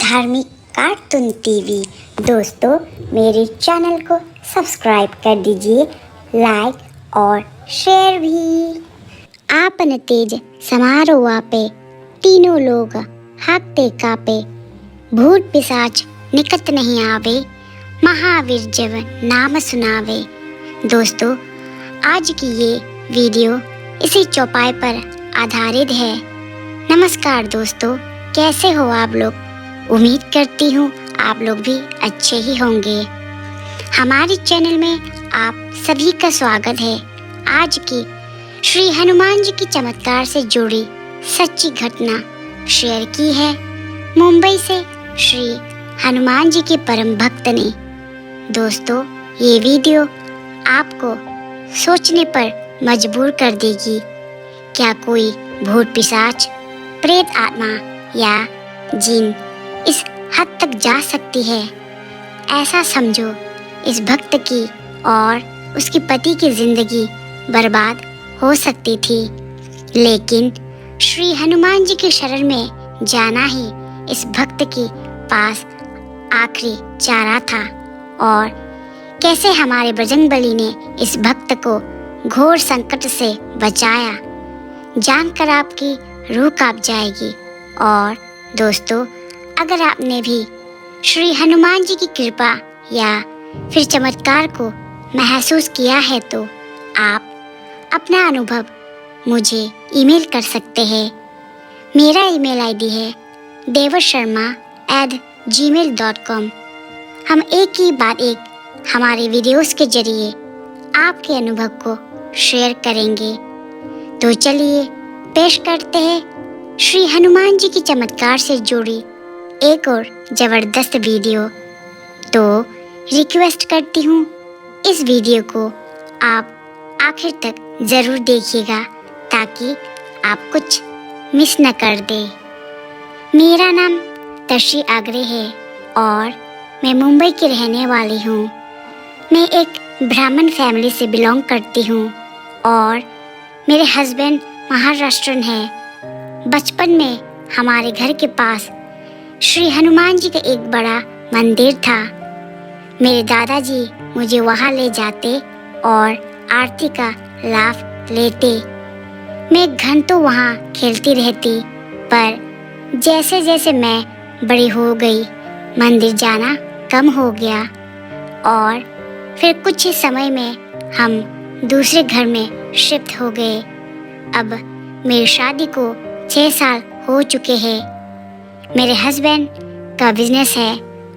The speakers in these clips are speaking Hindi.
धार्मिक कार्टून टीवी। दोस्तों, मेरे चैनल को सब्सक्राइब कर दीजिए, लाइक और शेयर भी। आपन तेज समारोह पे तीनों लोग हाकते कापे, भूत पिशाच निकट नहीं आवे, महावीर जब नाम सुनावे। दोस्तों, आज की ये वीडियो इसी चौपाई पर आधारित है। नमस्कार दोस्तों, कैसे हो आप लोग? उम्मीद करती हूँ आप लोग भी अच्छे ही होंगे। हमारे चैनल में आप सभी का स्वागत है। आज की श्री हनुमान जी की चमत्कार से जुड़ी सच्ची घटना शेयर की है मुंबई से श्री हनुमान जी के परम भक्त ने। दोस्तों, ये वीडियो आपको सोचने पर मजबूर कर देगी। क्या कोई भूत पिशाच, प्रेत आत्मा या जिन इस हद तक जा सकती है? ऐसा समझो, इस भक्त की और उसके पति की जिंदगी बर्बाद हो सकती थी, लेकिन श्री हनुमान जी की शरण में जाना ही इस भक्त के पास आखिरी चारा था। और कैसे हमारे बजरंगबली ने इस भक्त को घोर संकट से बचाया, जानकर आपकी रूह कांप जाएगी। और दोस्तों, अगर आपने भी श्री हनुमान जी की कृपा या फिर चमत्कार को महसूस किया है तो आप अपना अनुभव मुझे ईमेल कर सकते हैं। मेरा ईमेल आईडी है devarsharma@gmail.com। हम एक ही बाद एक हमारे वीडियोस के जरिए आपके अनुभव को शेयर करेंगे। तो चलिए पेश करते हैं श्री हनुमान जी की चमत्कार से जुड़ी एक और जबरदस्त वीडियो। तो रिक्वेस्ट करती हूँ, इस वीडियो को आप आखिर तक ज़रूर देखिएगा ताकि आप कुछ मिस न कर दे। मेरा नाम तशी आगरे है और मैं मुंबई की रहने वाली हूँ। मैं एक ब्राह्मण फैमिली से बिलोंग करती हूँ और मेरे हस्बैंड महाराष्ट्रन हैं। बचपन में हमारे घर के पास श्री हनुमान जी का एक बड़ा मंदिर था। मेरे दादाजी मुझे वहाँ ले जाते और आरती का लाभ लेते। मैं घंटों वहाँ खेलती रहती, पर जैसे जैसे मैं बड़ी हो गई, मंदिर जाना कम हो गया और फिर कुछ ही समय में हम दूसरे घर में शिफ्ट हो गए। अब मेरी शादी को 6 साल हो चुके हैं। मेरे हस्बैंड का बिजनेस है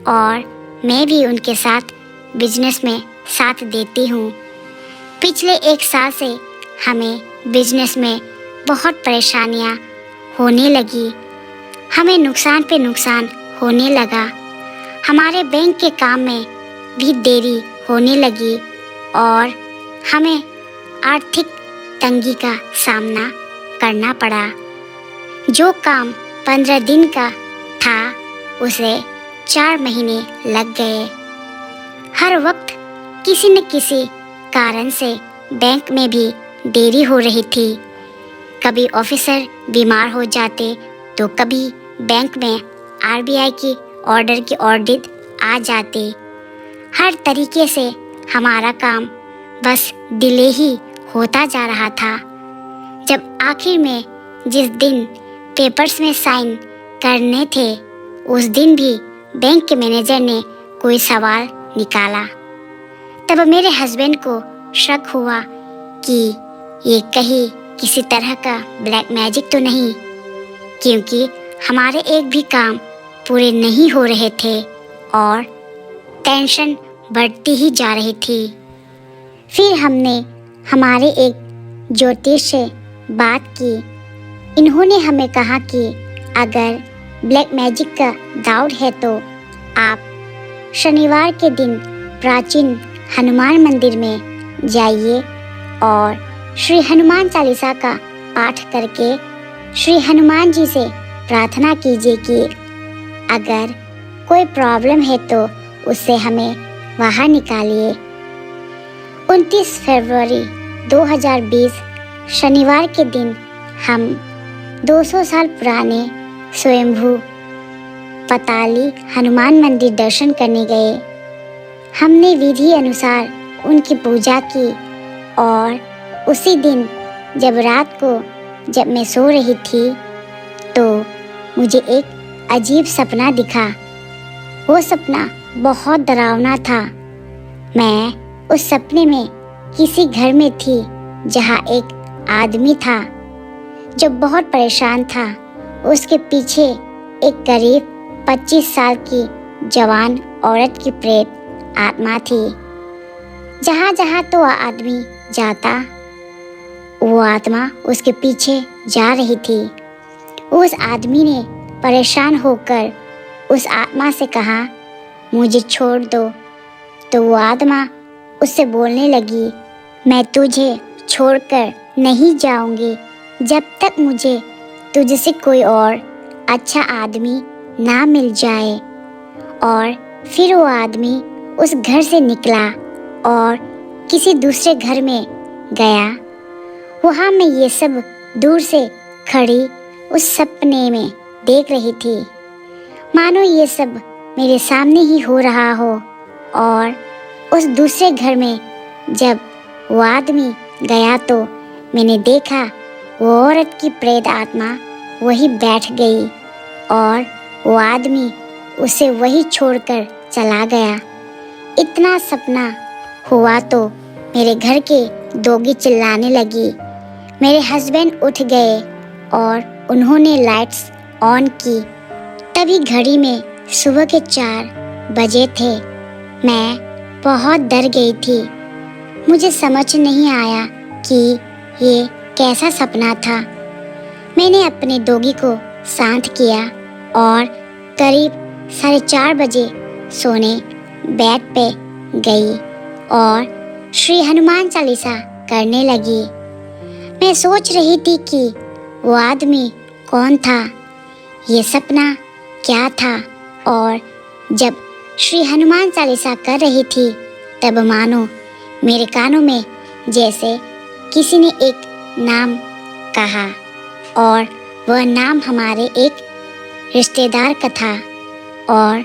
और मैं भी उनके साथ बिजनेस में साथ देती हूँ। पिछले 1 साल से हमें बिजनेस में बहुत परेशानियाँ होने लगी। हमें नुकसान पे नुकसान होने लगा। हमारे बैंक के काम में भी देरी होने लगी और हमें आर्थिक तंगी का सामना करना पड़ा। जो काम 15 दिन का था उसे 4 महीने लग गए। हर वक्त किसी न किसी कारण से बैंक में भी देरी हो रही थी। कभी ऑफिसर बीमार हो जाते तो कभी बैंक में आरबीआई की ऑर्डर की ऑडिट आ जाते। हर तरीके से हमारा काम बस डिले ही होता जा रहा था। जब आखिर में जिस दिन पेपर्स में साइन करने थे, उस दिन भी बैंक के मैनेजर ने कोई सवाल निकाला। तब मेरे हस्बैंड को शक हुआ कि ये कहीं किसी तरह का ब्लैक मैजिक तो नहीं, क्योंकि हमारे एक भी काम पूरे नहीं हो रहे थे और टेंशन बढ़ती ही जा रही थी। फिर हमने हमारे एक ज्योतिष से बात की। इन्होंने हमें कहा कि अगर ब्लैक मैजिक का डाउट है तो आप शनिवार के दिन प्राचीन हनुमान मंदिर में जाइए और श्री हनुमान चालीसा का पाठ करके श्री हनुमान जी से प्रार्थना कीजिए कि अगर कोई प्रॉब्लम है तो उससे हमें बाहर निकालिए। 29 फरवरी 2020 शनिवार के दिन हम 200 साल पुराने स्वयंभू पताली हनुमान मंदिर दर्शन करने गए। हमने विधि अनुसार उनकी पूजा की और उसी दिन जब रात को जब मैं सो रही थी तो मुझे एक अजीब सपना दिखा। वो सपना बहुत डरावना था। मैं उस सपने में किसी घर में थी जहाँ एक आदमी था जो बहुत परेशान था। उसके पीछे एक करीब 25 साल की जवान औरत की प्रेत आत्मा थी। जहाँ जहाँ तो आदमी जाता वो आत्मा उसके पीछे जा रही थी। उस आदमी ने परेशान होकर उस आत्मा से कहा, मुझे छोड़ दो। तो वो आत्मा उससे बोलने लगी, मैं तुझे छोड़कर नहीं जाऊंगी जब तक मुझे तुझसे कोई और अच्छा आदमी ना मिल जाए। और फिर वो आदमी उस घर से निकला और किसी दूसरे घर में गया। वहाँ मैं ये सब दूर से खड़ी उस सपने में देख रही थी, मानो ये सब मेरे सामने ही हो रहा हो। और उस दूसरे घर में जब वो आदमी गया तो मैंने देखा वो औरत की प्रेत आत्मा वहीं बैठ गई और वो आदमी उसे वहीं छोड़कर चला गया। इतना सपना हुआ तो मेरे घर के डॉगी चिल्लाने लगी। मेरे हस्बैंड उठ गए और उन्होंने लाइट्स ऑन की। तभी घड़ी में सुबह के 4 बजे थे। मैं बहुत डर गई थी। मुझे समझ नहीं आया कि ये कैसा सपना था। मैंने अपने डॉगी को शांत किया और करीब 4:30 बजे सोने बेड पे गई और श्री हनुमान चालीसा करने लगी। मैं सोच रही थी कि वो आदमी कौन था, ये सपना क्या था। और जब श्री हनुमान चालीसा कर रही थी तब मानो मेरे कानों में जैसे किसी ने एक नाम कहा और वह नाम हमारे एक रिश्तेदार का था। और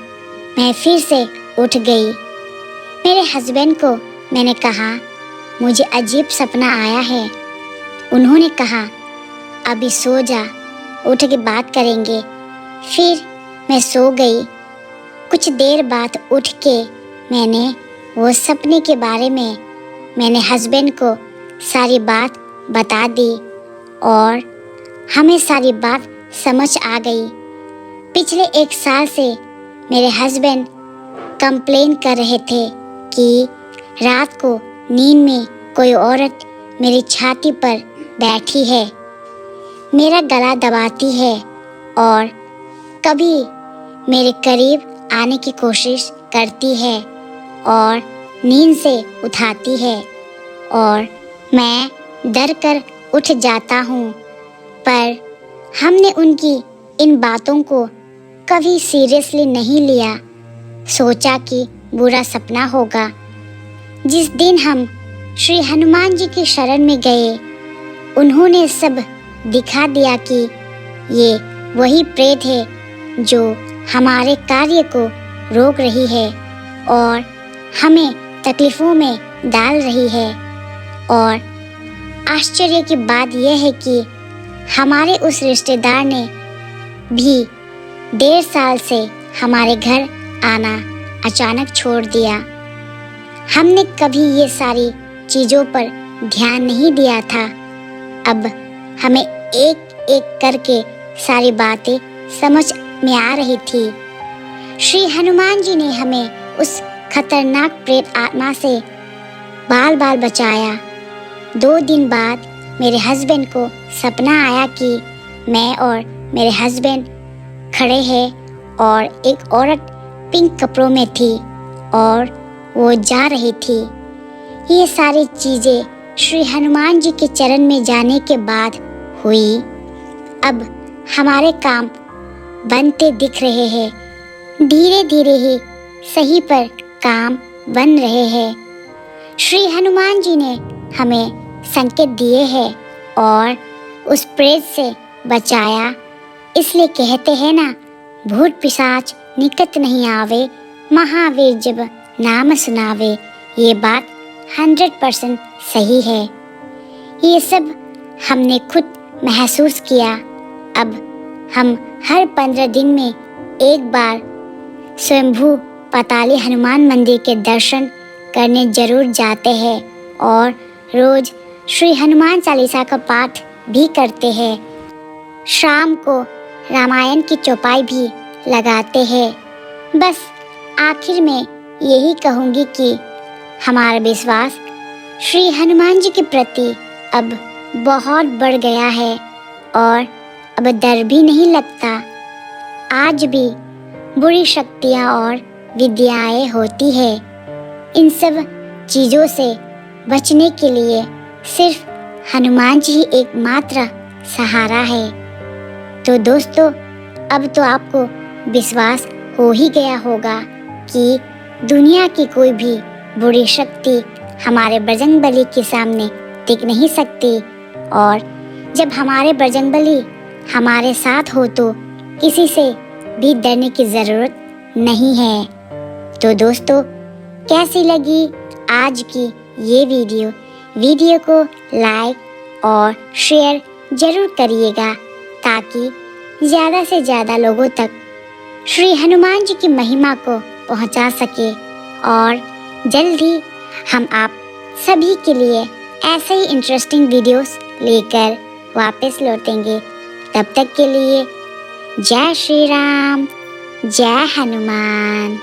मैं फिर से उठ गई। मेरे हस्बैंड को मैंने कहा, मुझे अजीब सपना आया है। उन्होंने कहा, अभी सो जा, उठ के बात करेंगे। फिर मैं सो गई। कुछ देर बाद उठ के मैंने वो सपने के बारे में मैंने हस्बैंड को सारी बात बता दी और हमें सारी बात समझ आ गई। पिछले 1 साल से मेरे हस्बैंड कंप्लेन कर रहे थे कि रात को नींद में कोई औरत मेरी छाती पर बैठी है, मेरा गला दबाती है और कभी मेरे करीब आने की कोशिश करती है और नींद से उठाती है और मैं डर कर उठ जाता हूँ। पर हमने उनकी इन बातों को कभी सीरियसली नहीं लिया। सोचा कि बुरा सपना होगा। जिस दिन हम श्री हनुमान जी की शरण में गए, उन्होंने सब दिखा दिया कि ये वही प्रेत है जो हमारे कार्य को रोक रही है और हमें तकलीफ़ों में डाल रही है। और आश्चर्य की बात यह है कि हमारे उस रिश्तेदार ने भी 1.5 साल से हमारे घर आना अचानक छोड़ दिया। हमने कभी ये सारी चीज़ों पर ध्यान नहीं दिया था। अब हमें एक एक करके सारी बातें समझ में आ रही थी। श्री हनुमान जी ने हमें उस खतरनाक प्रेत आत्मा से बाल बाल बचाया। 2 दिन बाद मेरे हस्बैंड को सपना आया कि मैं और मेरे हस्बैंड खड़े हैं और एक औरत पिंक कपड़ों में थी और वो जा रही थी। ये सारी चीज़ें श्री हनुमान जी के चरण में जाने के बाद हुई। अब हमारे काम बनते दिख रहे हैं। धीरे धीरे ही सही पर काम बन रहे हैं। श्री हनुमान जी ने हमें संकेत दिए हैं और उस प्रेत से बचाया। इसलिए कहते हैं ना, भूत पिशाच निकट नहीं आवे, महावीर जब नाम सुनावे। ये बात 100% सही है। ये सब हमने खुद महसूस किया। अब हम हर 15 दिन में एक बार स्वयंभू पाताली हनुमान मंदिर के दर्शन करने जरूर जाते हैं और रोज श्री हनुमान चालीसा का पाठ भी करते हैं। शाम को रामायण की चौपाई भी लगाते हैं। बस आखिर में यही कहूँगी कि हमारा विश्वास श्री हनुमान जी के प्रति अब बहुत बढ़ गया है और अब डर भी नहीं लगता। आज भी बुरी शक्तियाँ और विद्याएं होती है। इन सब चीज़ों से बचने के लिए सिर्फ हनुमान जी ही एकमात्र सहारा है। तो दोस्तों, अब तो आपको विश्वास हो ही गया होगा कि दुनिया की कोई भी बुरी शक्ति हमारे बजरंगबली के सामने टिक नहीं सकती और जब हमारे बजरंगबली हमारे साथ हो तो किसी से भी डरने की ज़रूरत नहीं है। तो दोस्तों, कैसी लगी आज की ये वीडियो को लाइक और शेयर ज़रूर करिएगा ताकि ज़्यादा से ज़्यादा लोगों तक श्री हनुमान जी की महिमा को पहुंचा सके और जल्द ही हम आप सभी के लिए ऐसे ही इंटरेस्टिंग वीडियोस लेकर वापस लौटेंगे। तब तक के लिए जय श्री राम, जय हनुमान।